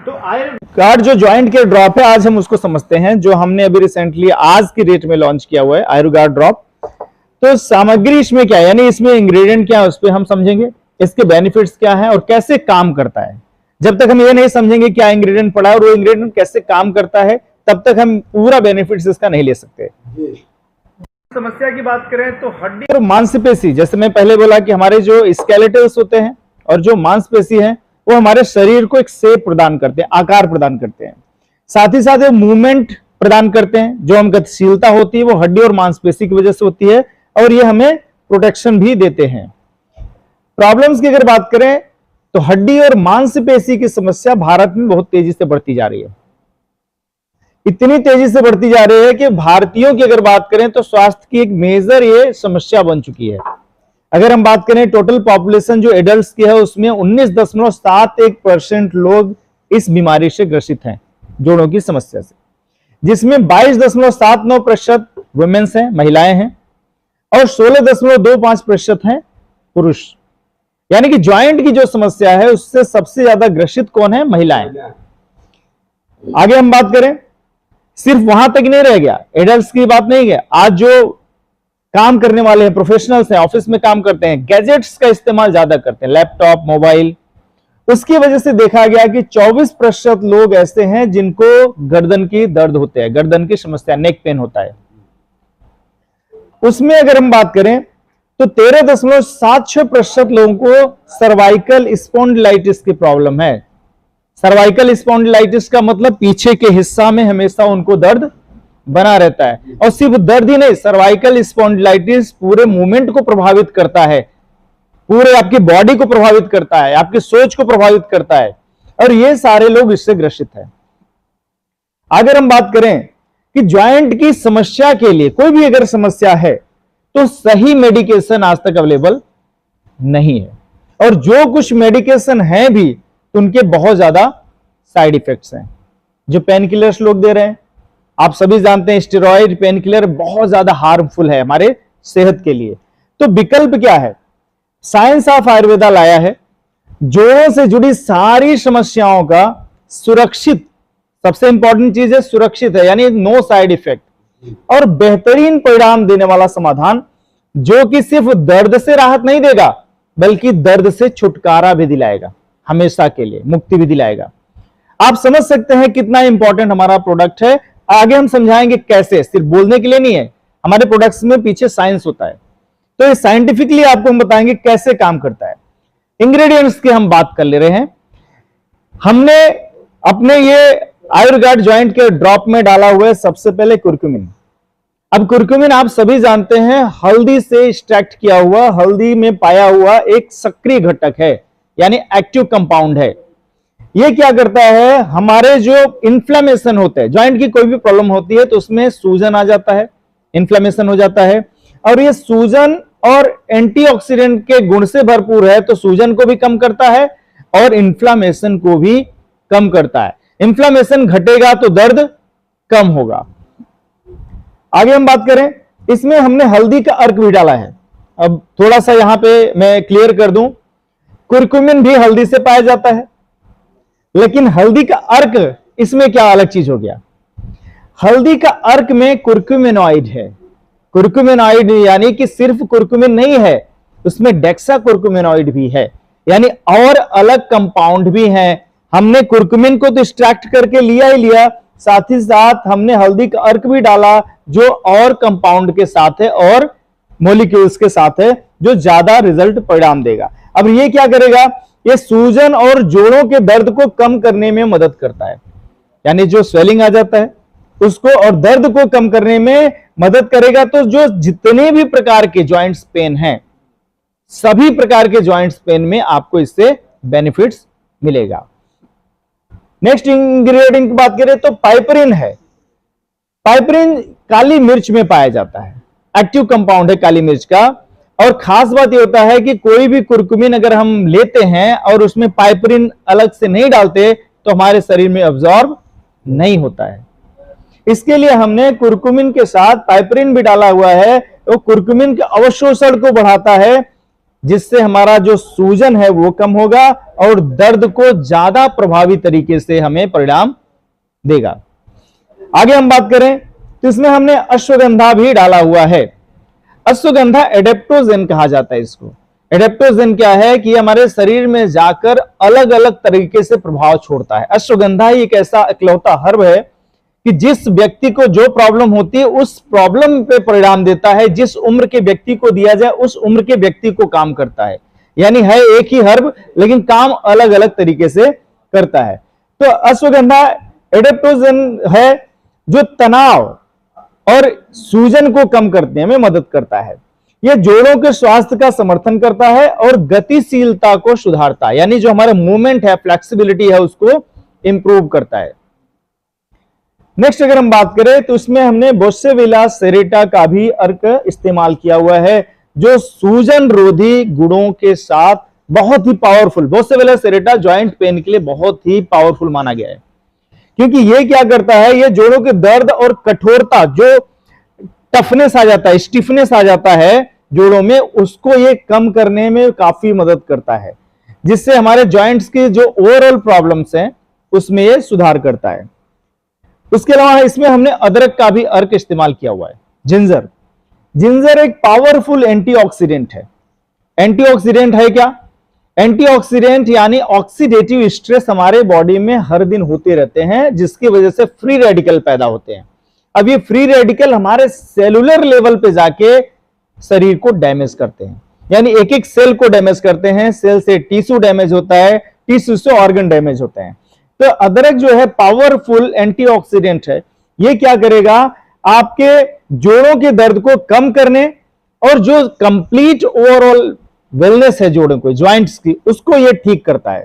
तो आयुर्गार्ड जो जॉइंट के ड्रॉप है, आज हम उसको समझते हैं, जो हमने अभी रिसेंटली आज की डेट में लॉन्च किया हुआ है आयुर्गार्ड ड्रॉप। तो सामग्री इसमें क्या है, यानी इसमें इंग्रेडिएंट क्या है उस पर हम समझेंगे, इसके बेनिफिट्स क्या है और कैसे काम करता है। जब तक हम ये नहीं समझेंगे क्या इंग्रेडिएंट पड़ा है और वो इंग्रेडिएंट कैसे काम करता है, तब तक हम पूरा बेनिफिट्स इसका नहीं ले सकते। समस्या की बात करें तो हड्डी और मांसपेशी, जैसे मैं पहले बोला कि हमारे जो स्केलेटल्स होते हैं और जो मांसपेशी हैं वो हमारे शरीर को एक शेप प्रदान करते हैं, आकार प्रदान करते हैं, साथ ही साथ वो मूवमेंट प्रदान करते हैं। जो हम गतिशीलता होती है वो हड्डी और मांसपेशी की वजह से होती है और ये हमें प्रोटेक्शन भी देते हैं। प्रॉब्लम्स की अगर बात करें तो हड्डी और मांसपेशी की समस्या भारत में बहुत तेजी से बढ़ती जा रही है। इतनी तेजी से बढ़ती जा रही है कि भारतीयों की अगर बात करें तो स्वास्थ्य की एक मेजर ये समस्या बन चुकी है। अगर हम बात करें टोटल पॉपुलेशन जो एडल्ट्स की है उसमें 19.71% लोग इस बीमारी से ग्रसित हैं, जोड़ों की समस्या से, जिसमें 22.79% वुमेन्स हैं, महिलाएं हैं, और 16.25% हैं पुरुष। यानी कि जॉइंट की जो समस्या है उससे सबसे ज्यादा ग्रसित कौन है, महिलाएं। आगे हम बात करें, सिर्फ वहां तक नहीं रह गया, एडल्ट्स की बात नहीं है, आज जो काम करने वाले हैं, प्रोफेशनल्स हैं, ऑफिस में काम करते हैं, गैजेट्स का इस्तेमाल ज्यादा करते हैं, लैपटॉप, मोबाइल, उसकी वजह से देखा गया कि 24% लोग ऐसे हैं जिनको गर्दन की दर्द होते हैं, गर्दन की समस्या, नेक पेन होता है। उसमें अगर हम बात करें तो 13.76% लोगों को सर्वाइकल स्पॉन्डिलाइटिस की प्रॉब्लम है। सर्वाइकल स्पॉन्डिलाइटिस का मतलब पीछे के हिस्सा में हमेशा उनको दर्द बना रहता है, और सिर्फ दर्द ही नहीं, सर्वाइकल स्पॉन्डिलाइटिस पूरे मूवमेंट को प्रभावित करता है, पूरे आपकी बॉडी को प्रभावित करता है, आपकी सोच को प्रभावित करता है, और ये सारे लोग इससे ग्रसित हैं। अगर हम बात करें कि जॉइंट की समस्या के लिए कोई भी अगर समस्या है तो सही मेडिकेशन आज तक अवेलेबल नहीं है, और जो कुछ मेडिकेशन है भी उनके बहुत ज्यादा साइड इफेक्ट्स हैं। जो पेन किलर्स लोग दे रहे हैं, आप सभी जानते हैं स्टेरॉइड पेन किलर बहुत ज्यादा हार्मफुल है हमारे सेहत के लिए। तो विकल्प क्या है, साइंस ऑफ आयुर्वेदा लाया है जोड़ों से जुड़ी सारी समस्याओं का सुरक्षित, सबसे इंपॉर्टेंट चीज है सुरक्षित है, यानी नो साइड इफेक्ट, और बेहतरीन परिणाम देने वाला समाधान, जो कि सिर्फ दर्द से राहत नहीं देगा बल्कि दर्द से छुटकारा भी दिलाएगा, हमेशा के लिए मुक्ति भी दिलाएगा। आप समझ सकते हैं कितना इंपॉर्टेंट हमारा प्रोडक्ट है। आगे हम समझाएंगे कैसे, सिर्फ बोलने के लिए नहीं है, हमारे प्रोडक्ट्स में पीछे साइंस होता है, तो ये साइंटिफिकली आपको हम बताएंगे कैसे काम करता है। इंग्रेडिएंट्स की हम बात कर ले रहे हैं। हमने अपने ये आयुर्गार्ड जॉइंट के ड्रॉप में डाला हुआ है सबसे पहले कुरकुमिन। अब कुरकुमिन आप सभी जानते हैं हल्दी से एक्सट्रैक्ट किया हुआ, हल्दी में पाया हुआ एक सक्रिय घटक है, यानी एक्टिव कंपाउंड है। ये क्या करता है, हमारे जो इन्फ्लेमेशन होते हैं, जॉइंट की कोई भी प्रॉब्लम होती है तो उसमें सूजन आ जाता है, इन्फ्लेमेशन हो जाता है, और ये सूजन और एंटीऑक्सीडेंट के गुण से भरपूर है, तो सूजन को भी कम करता है और इन्फ्लेमेशन को भी कम करता है। इन्फ्लेमेशन घटेगा तो दर्द कम होगा। आगे हम बात करें, इसमें हमने हल्दी का अर्क भी डाला है। अब थोड़ा सा यहां पे मैं क्लियर कर दूं, कुरकुमिन भी हल्दी से पाया जाता है, लेकिन हल्दी का अर्क इसमें क्या अलग चीज हो गया। हल्दी का अर्क में कुरकुमिनॉइड है। कुरकुमिनॉइड यानी कि सिर्फ कुरकुमिन नहीं है, उसमें डेक्सा कुरकुमिनॉइड भी है, यानी और अलग कंपाउंड भी हैं। हमने कुरकुमिन को तो एक्सट्रैक्ट करके लिया ही लिया, साथ ही साथ हमने हल्दी का अर्क भी डाला जो और कंपाउंड के साथ है और मॉलिक्यूल्स के साथ है, जो ज्यादा रिजल्ट परिणाम देगा। अब ये क्या करेगा, ये सूजन और जोड़ों के दर्द को कम करने में मदद करता है, यानी जो स्वेलिंग आ जाता है उसको और दर्द को कम करने में मदद करेगा। तो जो जितने भी प्रकार के जॉइंट्स पेन हैं, सभी प्रकार के जॉइंट्स पेन में आपको इससे बेनिफिट्स मिलेगा। नेक्स्ट इंग्रेडिएंट की बात करें तो पाइपरिन है। पाइपरिन काली मिर्च में पाया जाता है, एक्टिव कंपाउंड है काली मिर्च का, और खास बात यह होता है कि कोई भी कुरकुमिन अगर हम लेते हैं और उसमें पाइपरिन अलग से नहीं डालते तो हमारे शरीर में अब्जॉर्ब नहीं होता है। इसके लिए हमने कुरकुमिन के साथ पाइपरिन भी डाला हुआ है, वो कुरकुमिन के अवशोषण को बढ़ाता है, जिससे हमारा जो सूजन है वो कम होगा और दर्द को ज्यादा प्रभावी तरीके से हमें परिणाम देगा। आगे हम बात करें तो इसमें हमने अश्वगंधा भी डाला हुआ है। अश्वगंधा एडेप्टोजेन कहा जाता है इसको। एडेप्टोजेन क्या है कि हमारे शरीर में जाकर अलग अलग तरीके से प्रभाव छोड़ता है। अश्वगंधा ही एक ऐसा इकलौता हर्ब है कि जिस व्यक्ति को जो प्रॉब्लम होती है उस प्रॉब्लम पे परिणाम देता है, जिस उम्र के व्यक्ति को दिया जाए उस उम्र के व्यक्ति को काम करता है। यानी है एक ही हर्ब लेकिन काम अलग अलग तरीके से करता है। तो अश्वगंधा एडेप्टोजेन है जो तनाव और सूजन को कम करने में मदद करता है। यह जोड़ों के स्वास्थ्य का समर्थन करता है और गतिशीलता को सुधारता है, यानी जो हमारा मूवमेंट है, फ्लेक्सिबिलिटी है, उसको इंप्रूव करता है। नेक्स्ट अगर हम बात करें तो इसमें हमने बोसेविला सेरेटा का भी अर्क इस्तेमाल किया हुआ है जो सूजन रोधी गुणों के साथ बहुत ही पावरफुल। बोसेविला सेरेटा जॉइंट पेन के लिए बहुत ही पावरफुल माना गया है क्योंकि ये क्या करता है, ये जोड़ों के दर्द और कठोरता, जो टफनेस आ जाता है, स्टिफनेस आ जाता है जोड़ों में, उसको ये कम करने में काफी मदद करता है, जिससे हमारे जॉइंट्स की जो ओवरऑल प्रॉब्लम्स हैं उसमें ये सुधार करता है। उसके अलावा इसमें हमने अदरक का भी अर्क इस्तेमाल किया हुआ है। जिंजर, जिंजर एक पावरफुल एंटीऑक्सीडेंट है। एंटीऑक्सीडेंट है क्या? एंटीऑक्सीडेंट यानी ऑक्सीडेटिव स्ट्रेस हमारे बॉडी में हर दिन होते रहते हैं जिसकी वजह से फ्री रेडिकल पैदा होते हैं। अब ये फ्री रेडिकल हमारे सेलुलर लेवल पे जाके शरीर को डैमेज करते हैं, यानी एक एक सेल को डैमेज करते हैं। सेल से टिश्यू डैमेज होता है, टिश्यू से ऑर्गन डैमेज होते हैं। तो अदरक जो है पावरफुल एंटीऑक्सीडेंट है। ये क्या करेगा, आपके जोड़ों के दर्द को कम करने और जो कंप्लीट ओवरऑल वेलनेस है जोड़ों को, ज्वाइंट्स की, उसको ये ठीक करता है।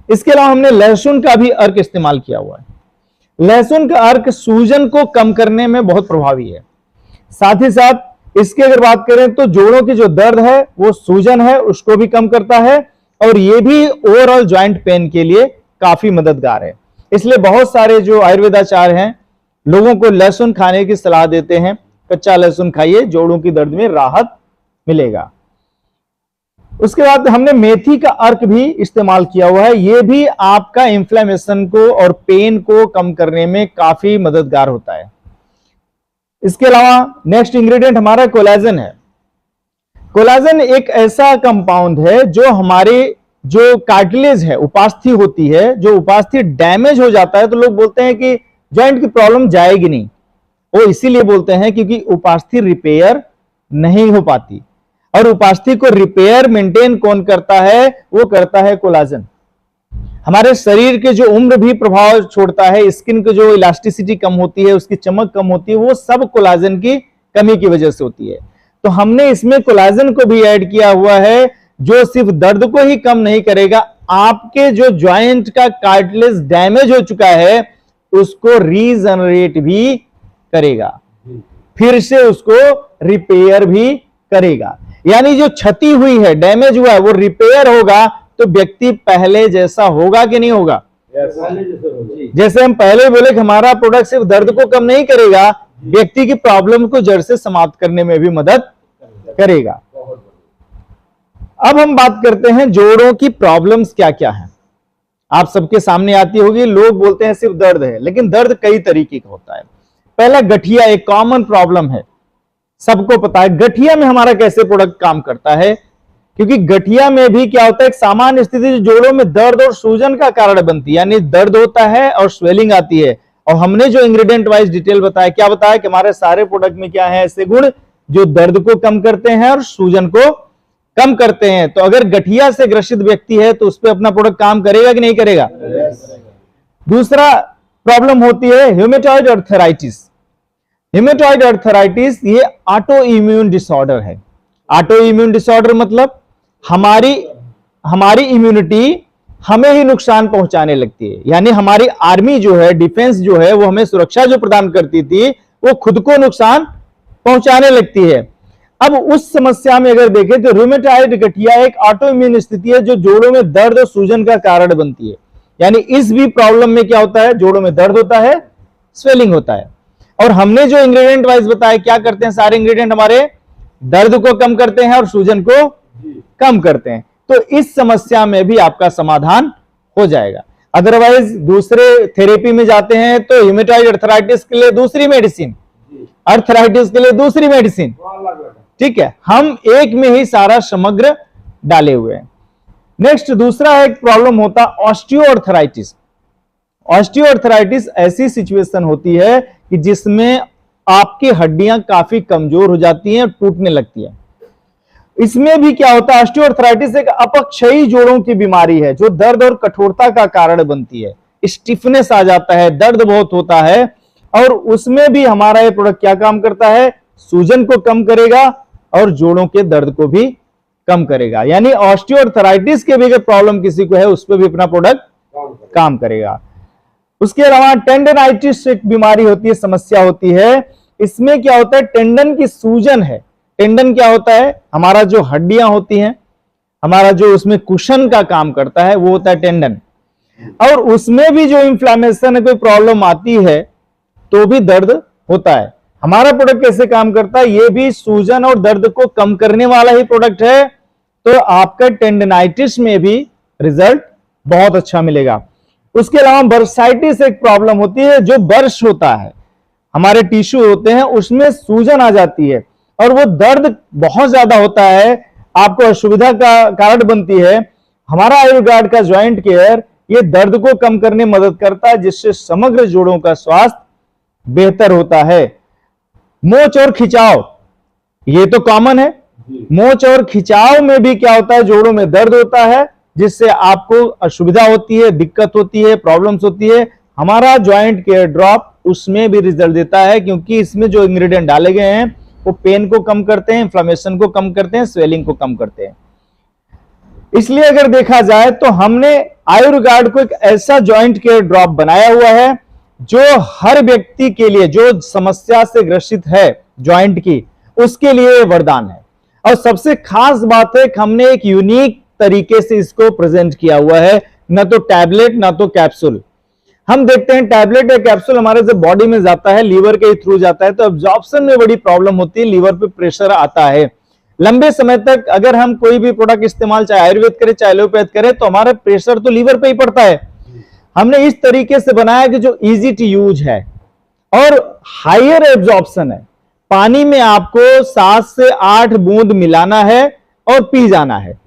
इसके अलावा हमने लहसुन का भी अर्क इस्तेमाल किया हुआ है। लहसुन का अर्क सूजन को कम करने में बहुत प्रभावी है। साथ ही साथ इसकी अगर बात करें तो जोड़ों की जो दर्द है, वो सूजन है, उसको भी कम करता है और ये भी ओवरऑल ज्वाइंट पेन के लिए काफी मददगार है। इसलिए बहुत सारे जो आयुर्वेदाचार्य हैं लोगों को लहसुन खाने की सलाह देते हैं। कच्चा लहसुन खाइए, जोड़ों की दर्द में राहत मिलेगा। उसके बाद हमने मेथी का अर्क भी इस्तेमाल किया हुआ है। यह भी आपका इंफ्लेमेशन को और पेन को कम करने में काफी मददगार होता है। इसके अलावा नेक्स्ट इंग्रेडिएंट हमारा कोलेजन है। कोलेजन एक ऐसा कंपाउंड है जो हमारे जो कार्टिलेज है, उपास्थि होती है, जो उपास्थि डैमेज हो जाता है तो लोग बोलते हैं कि जॉइंट की प्रॉब्लम जाएगी नहीं। वो इसीलिए बोलते हैं क्योंकि उपास्थि रिपेयर नहीं हो पाती, और उपास्थि को रिपेयर मेंटेन कौन करता है? वो करता है कोलाजन। हमारे शरीर के जो उम्र भी प्रभाव छोड़ता है, स्किन की जो इलास्टिसिटी कम होती है, उसकी चमक कम होती है, वो सब कोलाजन की कमी की वजह से होती है। तो हमने इसमें कोलाजन को भी ऐड किया हुआ है जो सिर्फ दर्द को ही कम नहीं करेगा, आपके जो ज्वाइंट का कार्टिलेज डैमेज हो चुका है उसको रीजनरेट भी करेगा, फिर से उसको रिपेयर भी करेगा। यानी जो क्षति हुई है, डैमेज हुआ है, वो रिपेयर होगा तो व्यक्ति पहले जैसा होगा कि नहीं होगा? जैसे हम पहले बोले कि हमारा प्रोडक्ट सिर्फ दर्द को कम नहीं करेगा, व्यक्ति की प्रॉब्लम को जड़ से समाप्त करने में भी मदद करेगा। अब हम बात करते हैं जोड़ों की प्रॉब्लम्स क्या क्या है। आप सबके सामने आती होगी, लोग बोलते हैं सिर्फ दर्द है, लेकिन दर्द कई तरीके का होता है। पहला गठिया एक कॉमन प्रॉब्लम है, सबको पता है। गठिया में हमारा कैसे प्रोडक्ट काम करता है, क्योंकि गठिया में भी क्या होता है, एक सामान्य स्थिति जो जोड़ों में दर्द और सूजन का कारण बनती है, यानी दर्द होता है और स्वेलिंग आती है। और हमने जो इंग्रेडिएंट वाइज डिटेल बताया, क्या बताया कि हमारे सारे प्रोडक्ट में क्या है ऐसे गुण जो दर्द को कम करते हैं और सूजन को कम करते हैं। तो अगर गठिया से ग्रसित व्यक्ति है तो उस पर अपना प्रोडक्ट काम करेगा कि नहीं करेगा? दूसरा प्रॉब्लम होती है ह्यूमेटॉइड अर्थराइटिस। ह्यूमेटॉइड अर्थराइटिस ये ऑटो इम्यून डिसऑर्डर है। ऑटो इम्यून डिसऑर्डर मतलब हमारी इम्यूनिटी हमें ही नुकसान पहुंचाने लगती है, यानी हमारी आर्मी जो है, डिफेंस जो है, वो हमें सुरक्षा जो प्रदान करती थी वो खुद को नुकसान पहुंचाने लगती है। अब उस समस्या में अगर देखें तो रूमेटॉइड गठिया एक ऑटो इम्यून स्थिति है जो जोड़ों में दर्द और सूजन का कारण बनती है। यानी इस भी प्रॉब्लम में क्या होता है, जोड़ों में दर्द होता है, स्वेलिंग होता है। और हमने जो इंग्रेडिएंट वाइज बताया, क्या करते हैं सारे इंग्रेडिएंट हमारे, दर्द को कम करते हैं और सूजन को कम करते हैं। तो इस समस्या में भी आपका समाधान हो जाएगा। अदरवाइज दूसरे थेरेपी में जाते हैं तो ह्यूमेटॉइड अर्थराइटिस के लिए दूसरी मेडिसिन, अर्थराइटिस के लिए दूसरी मेडिसिन, ठीक है, हम एक में ही सारा समग्र डाले हुए हैं। नेक्स्ट दूसरा एक प्रॉब्लम होता ऑस्टियोआर्थराइटिस। ऑस्टियोआर्थराइटिस ऐसी सिचुएशन होती है कि जिसमें आपकी हड्डियां काफी कमजोर हो जाती हैं, टूटने लगती है। इसमें भी क्या होता है, ऑस्टियोआर्थराइटिस एक अपक्षयी जोड़ों की बीमारी है जो दर्द और कठोरता का कारण बनती है। स्टिफनेस आ जाता है, दर्द बहुत होता है, और उसमें भी हमारा ये प्रोडक्ट क्या काम करता है, सूजन को कम करेगा और जोड़ों के दर्द को भी कम करेगा। यानी ऑस्टियोआर्थराइटिस के भी अगर प्रॉब्लम किसी को है उस पर भी अपना प्रोडक्ट काम करेगा। उसके अलावा टेंडनाइटिस एक बीमारी होती है, समस्या होती है। इसमें क्या होता है, टेंडन की सूजन है। टेंडन क्या होता है, हमारा जो हड्डियां होती हैं, हमारा जो उसमें कुशन का काम करता है वो होता है टेंडन, और उसमें भी जो इंफ्लेमेशन है, कोई प्रॉब्लम आती है तो भी दर्द होता है। हमारा प्रोडक्ट कैसे काम करता है, ये भी सूजन और दर्द को कम करने वाला ही प्रोडक्ट है। तो आपका टेंडनाइटिस में भी रिजल्ट बहुत अच्छा मिलेगा। उसके अलावा बर्साइटिस एक प्रॉब्लम होती है, जो बर्श होता है, हमारे टिश्यू होते हैं उसमें सूजन आ जाती है और वो दर्द बहुत ज्यादा होता है, आपको असुविधा का कारण बनती है। हमारा आयुर्गार्ड का जॉइंट केयर ये दर्द को कम करने में मदद करता है, जिससे समग्र जोड़ों का स्वास्थ्य बेहतर होता है। मोच और खिंचाव ये तो कॉमन है। मोच और खिंचाव में भी क्या होता है, जोड़ों में दर्द होता है, जिससे आपको असुविधा होती है, दिक्कत होती है, प्रॉब्लम्स होती है। हमारा जॉइंट केयर ड्रॉप उसमें भी रिजल्ट देता है, क्योंकि इसमें जो इंग्रेडिएंट डाले गए हैं वो पेन को कम करते हैं, इन्फ्लेमेशन को कम करते हैं, स्वेलिंग को कम करते हैं। इसलिए अगर देखा जाए तो हमने आयुर्गार्ड को एक ऐसा जॉइंट केयर ड्रॉप बनाया हुआ है जो हर व्यक्ति के लिए जो समस्या से ग्रसित है जॉइंट की, उसके लिए वरदान है। और सबसे खास बात है कि हमने एक यूनिक तरीके से इसको प्रेजेंट किया हुआ है, ना तो टैबलेट ना तो कैप्सूल। हम देखते हैं टैबलेट या कैप्सूल हमारे जब बॉडी में जाता है, लीवर के थ्रू जाता है, तो एब्जॉर्प्शन में बड़ी प्रॉब्लम होती है, लीवर पे प्रेशर आता है। लंबे समय तक अगर हम कोई भी प्रोडक्ट इस्तेमाल, चाहे आयुर्वेद करें चाहे एलोपैथ करें, तो हमारा प्रेशर तो लीवर पे ही पड़ता है। हमने इस तरीके से बनाया कि जो इजी टू यूज है और हायर एब्जॉर्प्शन है। पानी में आपको 7 से 8 बूंद मिलाना है और पी जाना है।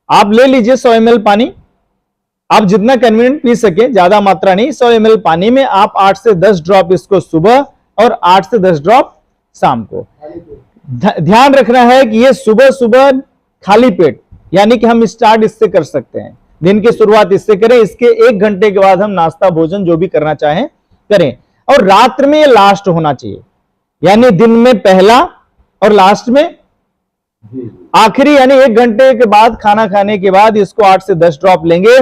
आप ले लीजिए 100 ml पानी, आप जितना कन्वीनियंट पी सके, ज्यादा मात्रा नहीं। 100 ml पानी में आप 8 से 10 ड्रॉप इसको सुबह और 8 से 10 ड्रॉप शाम को। ध्यान रखना है कि ये सुबह सुबह खाली पेट, यानी कि हम स्टार्ट इससे कर सकते हैं, दिन की शुरुआत इससे करें। इसके 1 घंटे के बाद हम नाश्ता भोजन जो भी करना चाहें करें, और रात्र में ये लास्ट होना चाहिए, यानी दिन में पहला और लास्ट में आखिरी, यानी 1 घंटे के बाद खाना खाने के बाद इसको 8 से 10 ड्रॉप लेंगे।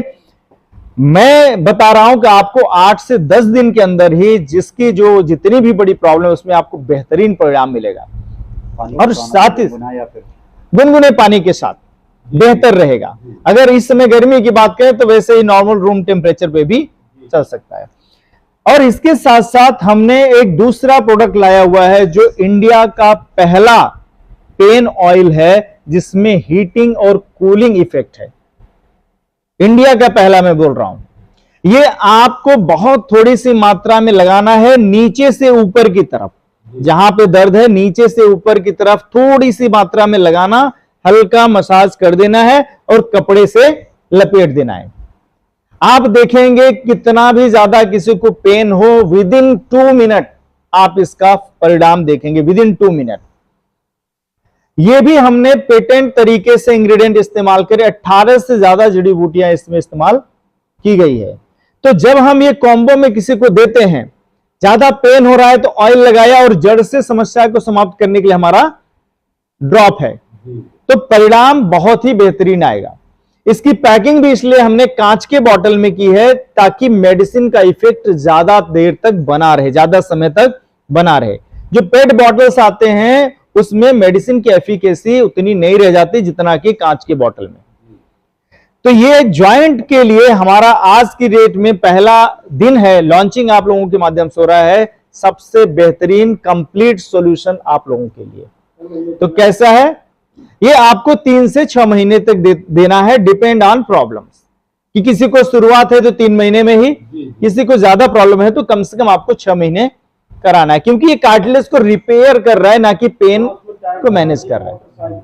मैं बता रहा हूं कि आपको 8 से 10 दिन के अंदर ही जिसकी जो जितनी भी बड़ी प्रॉब्लम है उसमें आपको बेहतरीन परिणाम मिलेगा। और साथ ही गुनगुने पानी के साथ बेहतर रहेगा। अगर इस समय गर्मी की बात करें तो वैसे ही नॉर्मल रूम टेम्परेचर पे भी चल सकता है। और इसके साथ साथ हमने एक दूसरा प्रोडक्ट लाया हुआ है जो इंडिया का पहला पेन ऑयल है जिसमें हीटिंग और कूलिंग इफेक्ट है। इंडिया का पहला मैं बोल रहा हूं। ये आपको बहुत थोड़ी सी मात्रा में लगाना है, नीचे से ऊपर की तरफ, जहां पे दर्द है नीचे से ऊपर की तरफ थोड़ी सी मात्रा में लगाना, हल्का मसाज कर देना है और कपड़े से लपेट देना है। आप देखेंगे कितना भी ज्यादा किसी को पेन हो, विद इन 2 मिनट आप इसका परिणाम देखेंगे, विद इन 2 मिनट। ये भी हमने पेटेंट तरीके से इंग्रेडिएंट इस्तेमाल करे, 18 से ज्यादा जड़ी बूटियां इसमें इस्तेमाल की गई है। तो जब हम ये कॉम्बो में किसी को देते हैं, ज्यादा पेन हो रहा है तो ऑयल लगाया और जड़ से समस्या को समाप्त करने के लिए हमारा ड्रॉप है, तो परिणाम बहुत ही बेहतरीन आएगा। इसकी पैकिंग भी इसलिए हमने कांच के बोतल में की है ताकि मेडिसिन का इफेक्ट ज्यादा देर तक बना रहे, ज्यादा समय तक बना रहे। जो पेट बॉटल्स आते हैं उसमें मेडिसिन की एफिकेसी उतनी नहीं रह जाती जितना कि कांच के बोतल में। तो ये जॉइंट के लिए हमारा आज की डेट में पहला दिन है, लॉन्चिंग आप लोगों के माध्यम से हो रहा है, सबसे बेहतरीन कंप्लीट सॉल्यूशन आप लोगों के लिए। तो कैसा है, ये आपको 3 से 6 महीने तक देना है, डिपेंड ऑन प्रॉब्लम्स, कि किसी को शुरुआत है तो 3 महीने में ही, किसी को ज्यादा प्रॉब्लम है तो कम से कम आपको 6 महीने कराना है, क्योंकि ये कार्टिलेज को रिपेयर कर रहा है, ना कि पेन को मैनेज कर रहा है।